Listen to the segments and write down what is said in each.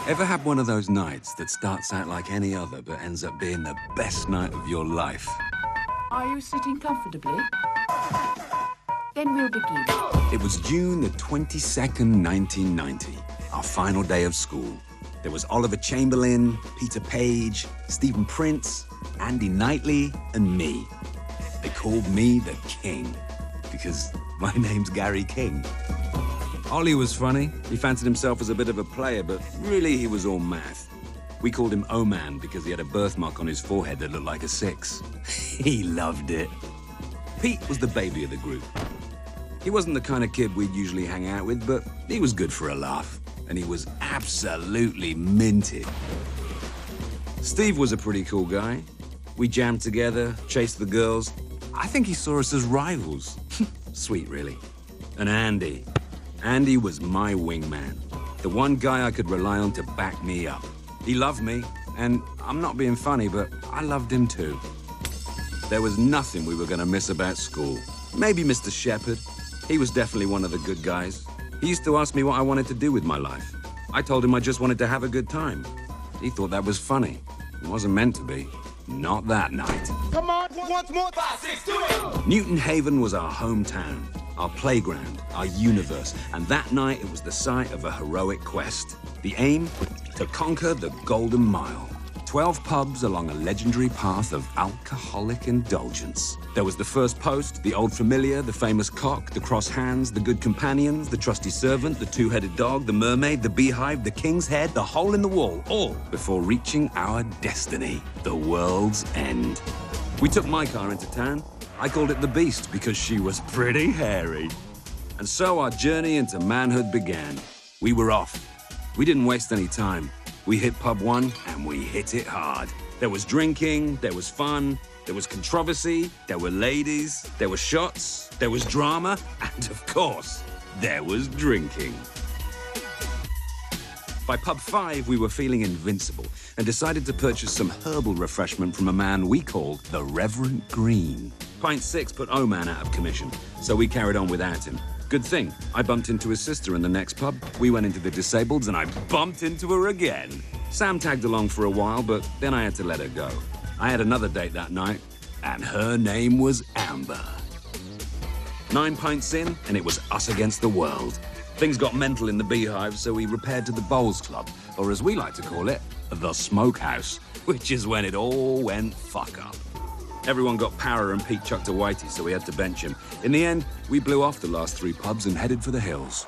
Ever had one of those nights that starts out like any other but ends up being the best night of your life? Are you sitting comfortably? Then we'll begin. It was June the 22nd, 1990, our final day of school. There was Oliver Chamberlain, Peter Page, Stephen Prince, Andy Knightley, and me. They called me the King, because my name's Gary King. Ollie was funny. He fancied himself as a bit of a player, but really he was all math. We called him O-Man because he had a birthmark on his forehead that looked like a 6. He loved it. Pete was the baby of the group. He wasn't the kind of kid we'd usually hang out with, but he was good for a laugh, and he was absolutely minted. Steve was a pretty cool guy. We jammed together, chased the girls. I think he saw us as rivals. Sweet, really. And Andy. Andy was my wingman, the one guy I could rely on to back me up. He loved me, and I'm not being funny, but I loved him too. There was nothing we were going to miss about school. Maybe Mr. Shepherd. He was definitely one of the good guys. He used to ask me what I wanted to do with my life. I told him I just wanted to have a good time. He thought that was funny. It wasn't meant to be. Not that night. Come on, once more. 5, 6, do it! Newton Haven was our hometown, our playground, our universe, and that night it was the site of a heroic quest. The aim? To conquer the Golden Mile. 12 pubs along a legendary path of alcoholic indulgence. There was the First Post, the Old Familiar, the Famous Cock, the Cross Hands, the Good Companions, the Trusty Servant, the Two-Headed Dog, the Mermaid, the Beehive, the King's Head, the Hole in the Wall, all before reaching our destiny, the world's end. We took my car into town. I called it the Beast because she was pretty hairy. And so our journey into manhood began. We were off. We didn't waste any time. We hit pub 1 and we hit it hard. There was drinking, there was fun, there was controversy, there were ladies, there were shots, there was drama, and of course, there was drinking. By pub 5, we were feeling invincible and decided to purchase some herbal refreshment from a man we called the Reverend Green. Pint 6 put O-Man out of commission, so we carried on without him. Good thing, I bumped into his sister in the next pub. We went into the Disableds and I bumped into her again. Sam tagged along for a while, but then I had to let her go. I had another date that night, and her name was Amber. 9 pints in, and it was us against the world. Things got mental in the Beehive, so we repaired to the Bowls Club, or as we like to call it, the Smokehouse, which is when it all went fuck up. Everyone got power and Pete chucked a whitey, so we had to bench him. In the end, we blew off the last 3 pubs and headed for the hills.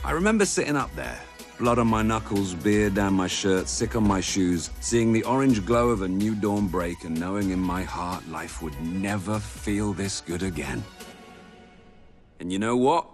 I remember sitting up there, blood on my knuckles, beer down my shirt, sick on my shoes, seeing the orange glow of a new dawn break and knowing in my heart life would never feel this good again. And you know what?